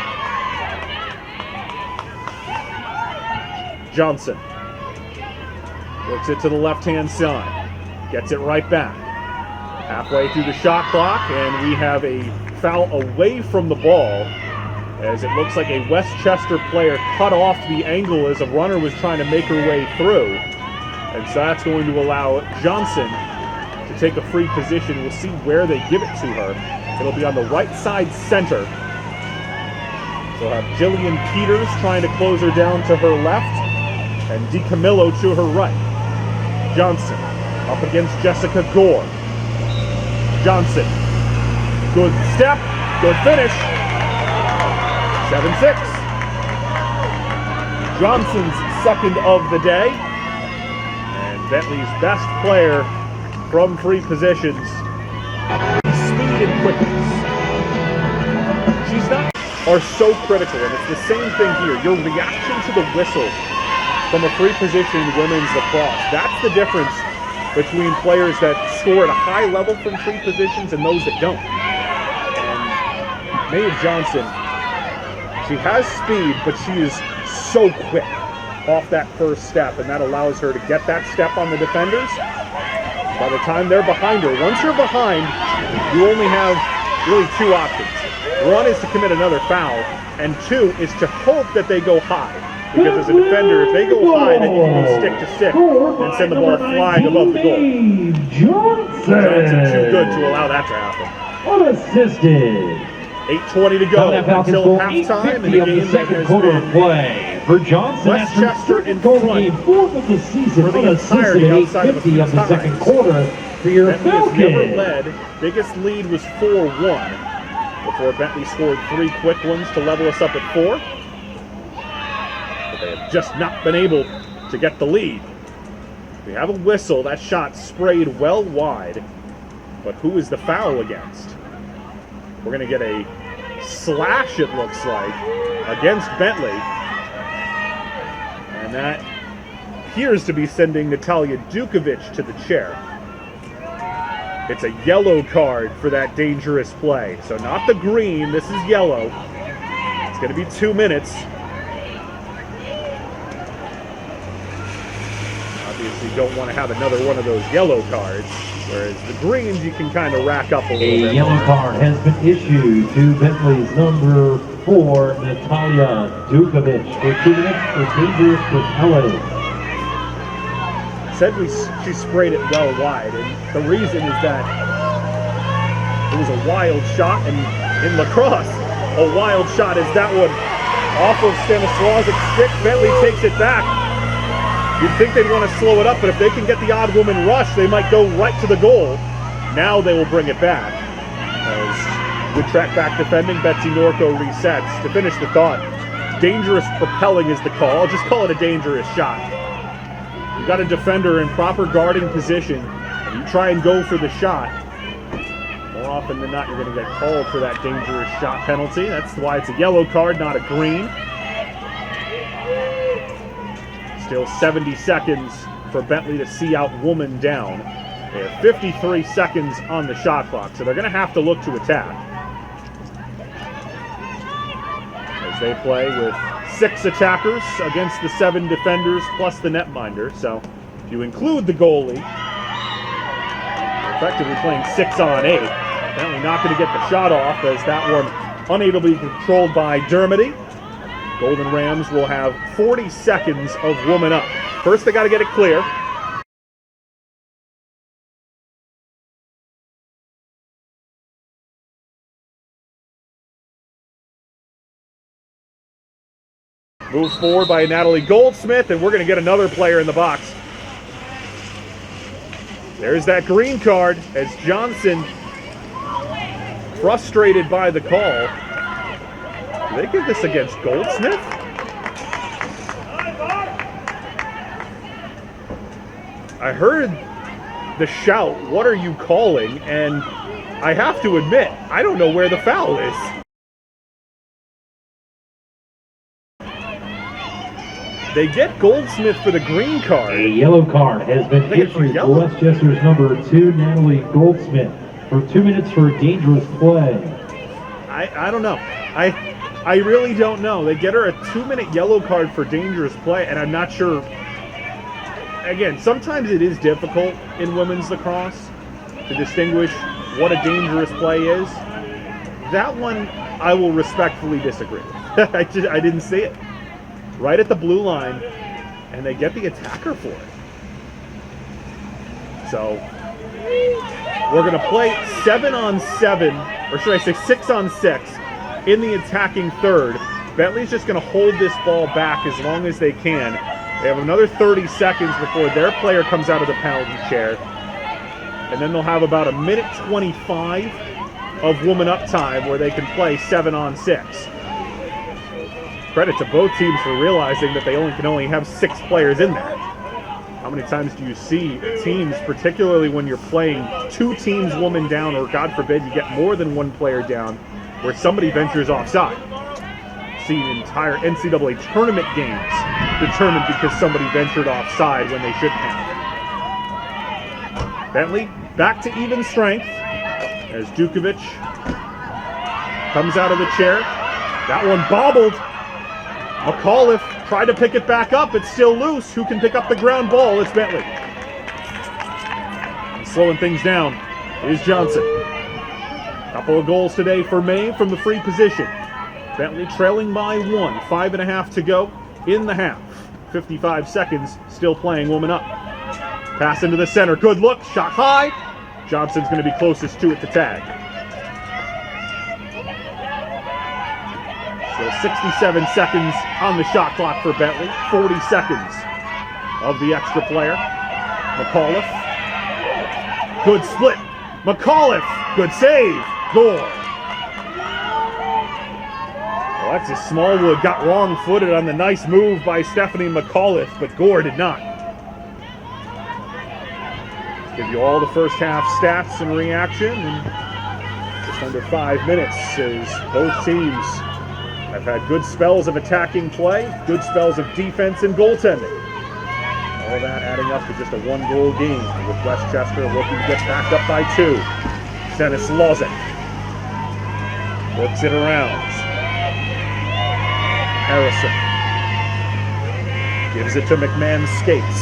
Johnson works it to the left-hand side. Gets it right back. Halfway through the shot clock, and we have a foul away from the ball, as it looks like a Westchester player cut off the angle as a runner was trying to make her way through. And so that's going to allow Johnson to take a free position. We'll see where they give it to her. It'll be on the right side center. So we'll have Jillian Peters trying to close her down to her left, and DiCamillo to her right. Johnson up against Jessica Gore. Johnson, good step, good finish. 7-6. Johnson's second of the day. And Bentley's best player from free positions. Speed and quickness. She's not are so critical, and it's the same thing here. Your reaction to the whistle from a free position women's lacrosse. That's the difference between players that score at a high level from free positions and those that don't. And Maeve Johnson, she has speed, but she is so quick off that first step, and that allows her to get that step on the defenders. By the time they're behind her, once you're behind, you only have really 2 options. One is to commit another foul, and 2 is to hope that they go high. Because as a defender, if they go high, then you can go stick to stick and send the ball flying above the goal. Johnson too good to allow that to happen. Unassisted. 8:20 to go until halftime in the game that has been play for Johnson. Westchester in front 4th of the season for the entirety outside of the second quarter for your Bentley has never led. Biggest lead was 4-1 before Bentley scored 3 quick ones to level us up at 4. But they have just not been able to get the lead. We have a whistle. That shot sprayed well wide. But who is the foul against? We're going to get a slash, it looks like, against Bentley. And that appears to be sending Natalia Dukovic to the chair. It's a yellow card for that dangerous play. So not the green, this is yellow. It's going to be 2 minutes. obviously don't want to have another one of those yellow cards, whereas the greens you can kind of rack up a little bit. A yellow card has been issued to Bentley's number 4, Natalia Dukovic, for 2 minutes for dangerous propelling. Said she sprayed it well wide, and the reason is that it was a wild shot, and in lacrosse, a wild shot is that one off of Stanislavic's stick. Bentley takes it back. You'd think they'd want to slow it up, but if they can get the odd woman rush, they might go right to the goal. Now they will bring it back. As good track back defending, Betsy Norco resets. To finish the thought, dangerous propelling is the call. I'll just call it a dangerous shot. You got a defender in proper guarding position, and you try and go for the shot. More often than not, you're going to get called for that dangerous shot penalty. That's why it's a yellow card, not a green. Still 70 seconds for Bentley to see out woman down. They have 53 seconds on the shot clock, so they're going to have to look to attack. As they play with 6 attackers against the 7 defenders plus the netminder. So if you include the goalie, they're effectively playing 6 on 8. Bentley not going to get the shot off, as that one unable to be controlled by Dermody. Golden Rams will have 40 seconds of woman up. First, they got to get it clear. Moves forward by Natalie Goldsmith, and we're going to get another player in the box. There's that green card as Johnson, frustrated by the call. Do they give this against Goldsmith? I heard the shout, "What are you calling?" And I have to admit, I don't know where the foul is. They get Goldsmith for the green card. A yellow card has been issued to Westchester's number 2, Natalie Goldsmith, for 2 minutes for dangerous play. I don't know. I really don't know. They get her a 2-minute yellow card for dangerous play, and I'm not sure. Again, sometimes it is difficult in women's lacrosse to distinguish what a dangerous play is. That one, I will respectfully disagree. I didn't see it. Right at the blue line, and they get the attacker for it. So we're going to play 7 on 7, or should I say 6 on 6, in the attacking third. Bentley's just going to hold this ball back as long as they can. They have another 30 seconds before their player comes out of the penalty chair. And then they'll have about a minute 25 of woman up time where they can play 7 on 6. Credit to both teams for realizing that they can only have 6 players in there. How many times do you see teams, particularly when you're playing 2 teams woman down, or God forbid you get more than 1 player down, where somebody ventures offside? See entire NCAA tournament games determined because somebody ventured offside when they shouldn't have. Bentley back to even strength as Dukovic comes out of the chair. That one bobbled. McAuliffe tried to pick it back up. It's still loose. Who can pick up the ground ball? It's Bentley. And slowing things down is Johnson. Couple of goals today for May from the free position. Bentley trailing by 1. 5.5 to go in the half. 55 seconds, still playing woman up. Pass into the center. Good look. Shot high. Johnson's going to be closest to it to tag. So 67 seconds on the shot clock for Bentley. 40 seconds of the extra player. McAuliffe. Good split. McAuliffe. Good save. Gore. Alexis Smallwood got wrong-footed on the nice move by Stephanie McAuliffe, but Gore did not. Give you all the first half stats and reaction in just under 5 minutes, as both teams have had good spells of attacking play, good spells of defense and goaltending. All that adding up to just a 1-goal game, with Westchester looking to get back up by 2. Dennis Lozic works it around. Harrison gives it to McMahon Skates.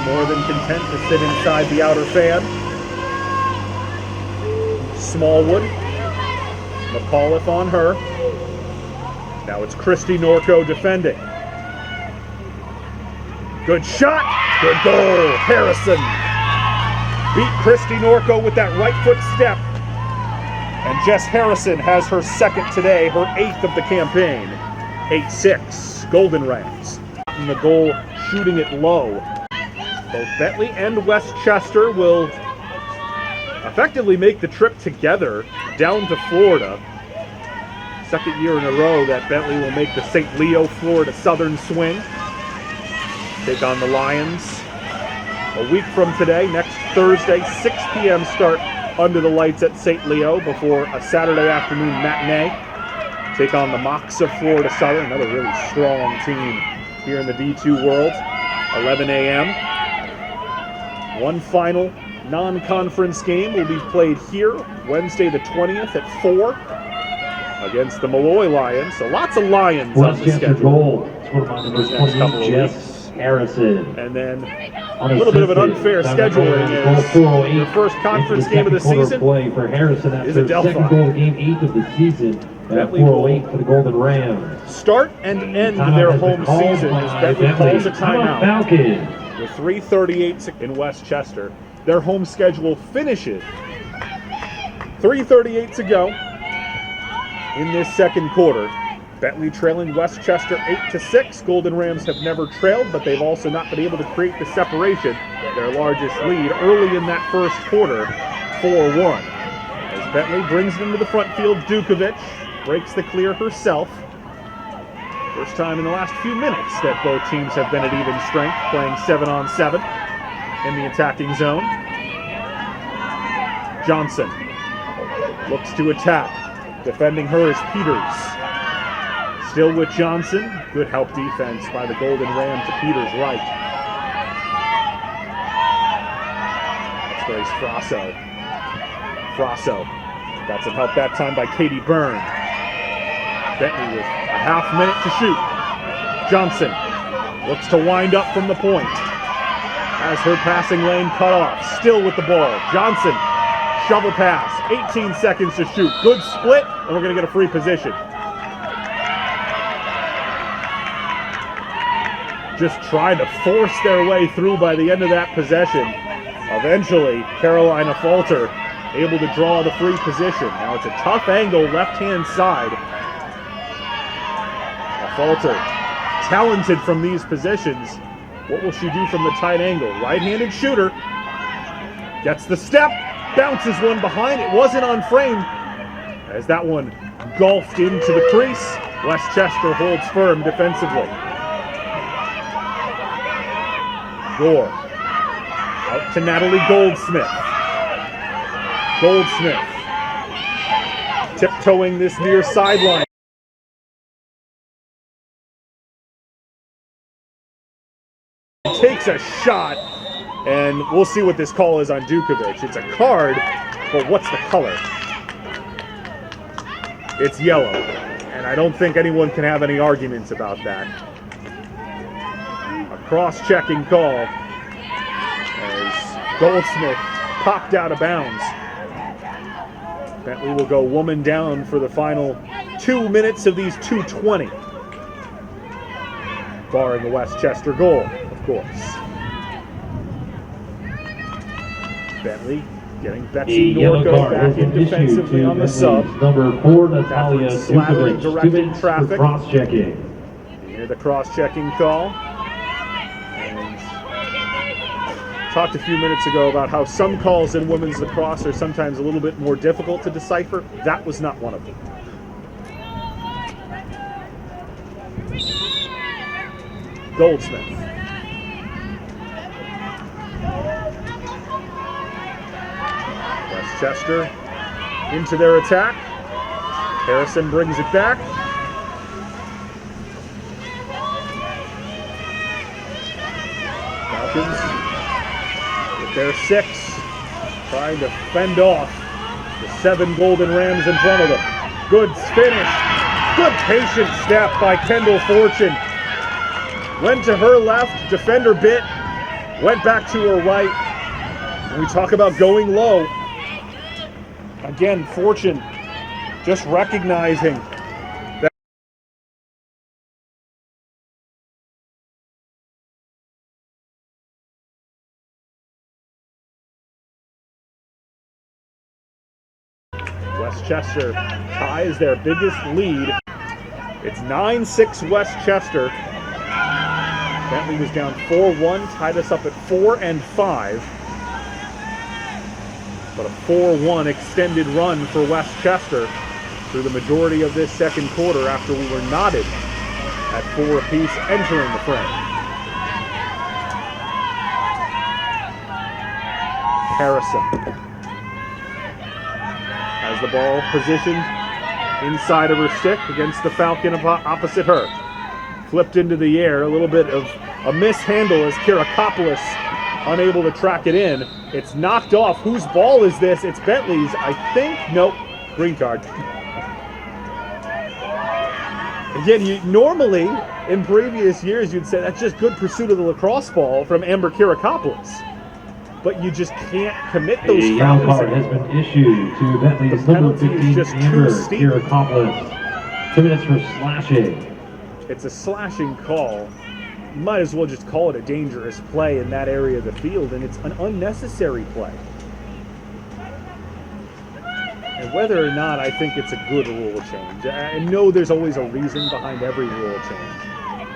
more than content to sit inside the outer fan. Smallwood. McAuliffe on her. Now it's Christy Norco defending. Good shot. Good goal. Harrison beat Christy Norco with that right foot step. And Jess Harrison has her second today, her 8th of the campaign. 8-6, Golden Rams. And the goal, shooting it low. Both Bentley and Westchester will effectively make the trip together down to Florida. Second year in a row that Bentley will make the St. Leo, Florida Southern swing. Take on the Lions a week from today, next Thursday, 6 p.m. start under the lights at St. Leo before a Saturday afternoon matinee. Take on the Mocs of Florida Southern, another really strong team here in the D2 world. 11 a.m. One final non-conference game will be played here Wednesday the 20th at 4 against the Malloy Lions. So lots of Lions on the schedule. Goal. Scored by number 20, Jess Harrison. And then a little bit of an unfair scheduling is your first conference game of the season play for Harrison is a Delphi. Second goal of game 8 of the season. Bentley 408 for the Golden Rams. Start and end their home season as Bentley calls a timeout. Falcons. With 3:38 in Westchester. Their home schedule finishes 3:38 to go in this second quarter. Bentley trailing Westchester 8-6. Golden Rams have never trailed, but they've also not been able to create the separation. Their largest lead early in that first quarter, 4-1. As Bentley brings it into the front field, Dukovic breaks the clear herself. First time in the last few minutes that both teams have been at even strength, playing 7-on-7 in the attacking zone. Johnson looks to attack. Defending her is Peters. Still with Johnson. Good help defense by the Golden Ram to Peters' right. Let's brace Frasso. Frasso got some help that time by Katie Byrne. Bentley with a half minute to shoot. Johnson looks to wind up from the point. Has her passing lane cut off. Still with the ball. Johnson, shovel pass. 18 seconds to shoot. Good split, and we're going to get a free position. Just trying to force their way through by the end of that possession. Eventually, Carolina Falter able to draw the free position. Now it's a tough angle, left-hand side. Falter, talented from these positions. What will she do from the tight angle? Right-handed shooter. Gets the step, bounces one behind. It wasn't on frame as that one golfed into the crease. Westchester holds firm defensively. Gore out to Natalie Goldsmith. Goldsmith tiptoeing this near sideline. Takes a shot, and we'll see what this call is on Dukovic. It's a card, but what's the color? It's yellow, and I don't think anyone can have any arguments about that. A cross-checking call as Goldsmith popped out of bounds. Bentley will go woman down for the final 2 minutes of these 2:20. Barring the Westchester goal, of course. Bentley getting Betsy Norco back in defensively on the sub. Number 4, Natalia Slattering directing traffic. Cross-checking. Near the cross-checking call. And talked a few minutes ago about how some calls in women's lacrosse are sometimes a little bit more difficult to decipher. That was not one of them. Goldsmith. Westchester into their attack. Harrison brings it back. Falcons with their 6, trying to fend off the 7 Golden Rams in front of them. Good finish. Good patient step by Kendall Fortune. Went to her left, defender bit, Went back to her right. When we talk about going low, again, Fortune just recognizing that Westchester ties their biggest lead. It's 9-6 Westchester. Bentley was down 4-1, tied us up at 4-5. But a 4-1 extended run for Westchester through the majority of this second quarter after we were knotted at 4 apiece entering the frame. Harrison has the ball positioned inside of her stick against the Falcon opposite her. Flipped into the air, a little bit of a mishandle as Kirakopoulos unable to track it in. It's knocked off. Whose ball is this? It's Bentley's, I think. Nope. Green card. Again, normally, in previous years, you'd say that's just good pursuit of the lacrosse ball from Amber Kirakopoulos. But you just can't commit those A fouls. yellow card has been issued to Bentley's number 15, just Amber too steep. Kirakopoulos. 2 minutes for slashing. It's a slashing call. You might as well just call it a dangerous play in that area of the field, and it's an unnecessary play. And whether or not I think it's a good rule change, I know there's always a reason behind every rule change.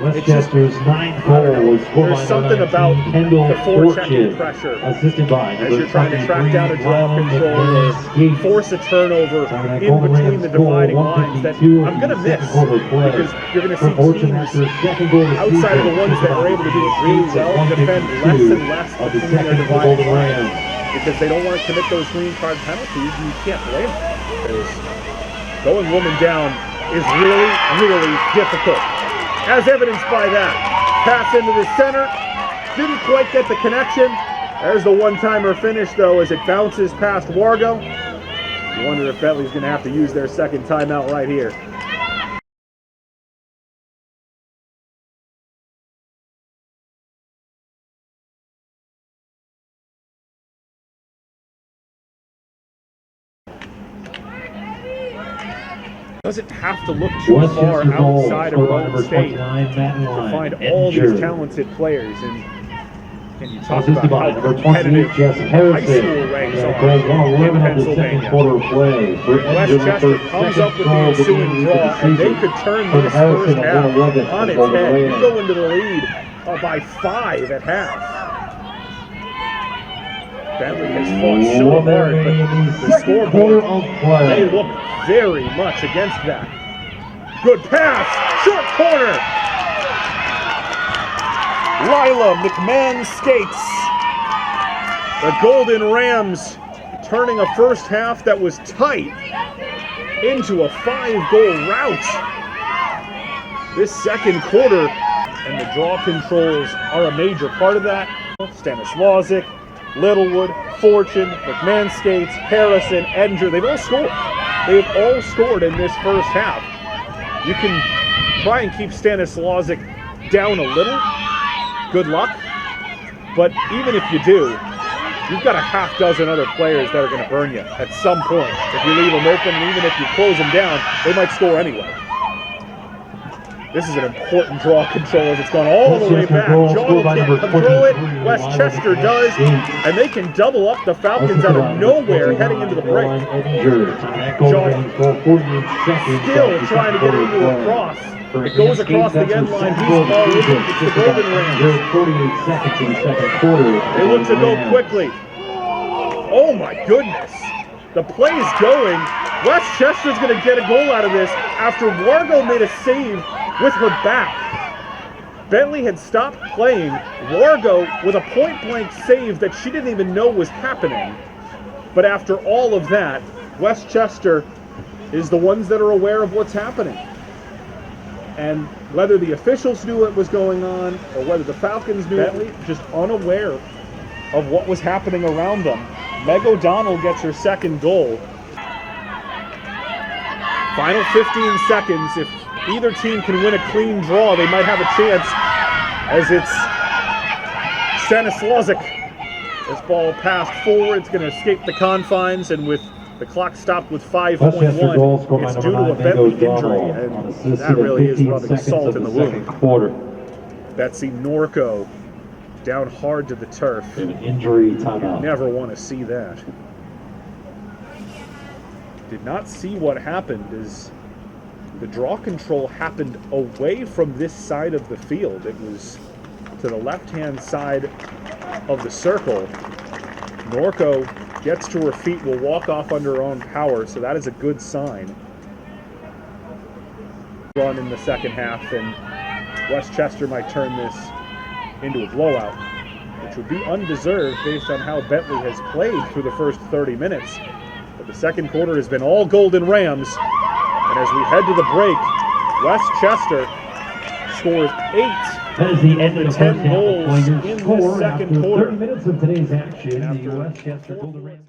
Westchester's 9th goal was scored by There's something number 19, about Kendall the forechecking Fortune, pressure assisted by as you're trying to track down a draw control or force a turnover in Golden between Rams the score dividing lines that 152 I'm going to in the miss, second quarter play. because you're going to For see Fortune teams after his second goal of the outside of the season, ones that are able to do it really well defend less and less of the between their second dividing Golden lines Rams. because they don't want to commit those green card penalties, and you can't blame them. Because going woman down is really, really difficult. As evidenced by that. Pass into the center. Didn't quite get the connection. There's the one-timer finish, though, as it bounces past Wargo. You wonder if Bentley's going to have to use their second timeout right here. Doesn't have to look too far outside of our own state to find all these talented players. And you talk about how competitive high school ranks are in Pennsylvania. Westchester comes up with the ensuing draw, and they could turn this first half on its head. You go into the lead by 5 at half. Bentley has fought so hard, but the scoreboard, they look very much against that. Good pass, short corner. Lila McMahon skates. The Golden Rams turning a first half that was tight into a 5-goal rout. This second quarter, and the draw controls are a major part of that. Stanislausik, Littlewood, Fortune, McMahon Skates, Harrison, Edinger, they've all scored. They've all scored in this first half. You can try and keep Stanislausik down a little. Good luck. But even if you do, you've got a half dozen other players that are going to burn you at some point. If you leave them open, and even if you close them down, they might score anyway. This is an important draw control as it's gone all the way back. John can't control it. Westchester does, and they can double up the Falcons out of nowhere heading into the break. John still trying to get into a cross. It goes across the end line. He's all over. It's the Golden Rams. 48 seconds in the second quarter. They look to go quickly. Oh my goodness. The play's going. Westchester's going to get a goal out of this after Wargo made a save with her back. Bentley had stopped playing. Wargo with a point-blank save that she didn't even know was happening. But after all of that, Westchester is the ones that are aware of what's happening. And whether the officials knew what was going on or whether the Falcons knew, Bentley just unaware of what was happening around them. Meg O'Donnell gets her second goal. Final 15 seconds. If either team can win a clean draw, they might have a chance, as it's Stanislazic. This ball passed forward. It's going to escape the confines, and with the clock stopped with 5.1, it's due to a Bentley injury, and that really is rubbing salt in the wound. Betsy Norco down hard to the turf. An injury timeout. Never want to see that. Did not see what happened as the draw control happened away from this side of the field. It was to the left-hand side of the circle. Norco gets to her feet, will walk off under her own power, so that is a good sign. Run in the second half, and Westchester might turn this into a blowout, which would be undeserved based on how Bentley has played through the first 30 minutes. But the second quarter has been all Golden Rams, and as we head to the break, Westchester scores 8 That is the end of the 10 first half. goals Players in this score second after quarter. 30 minutes of today's action. The Westchester Golden Rams.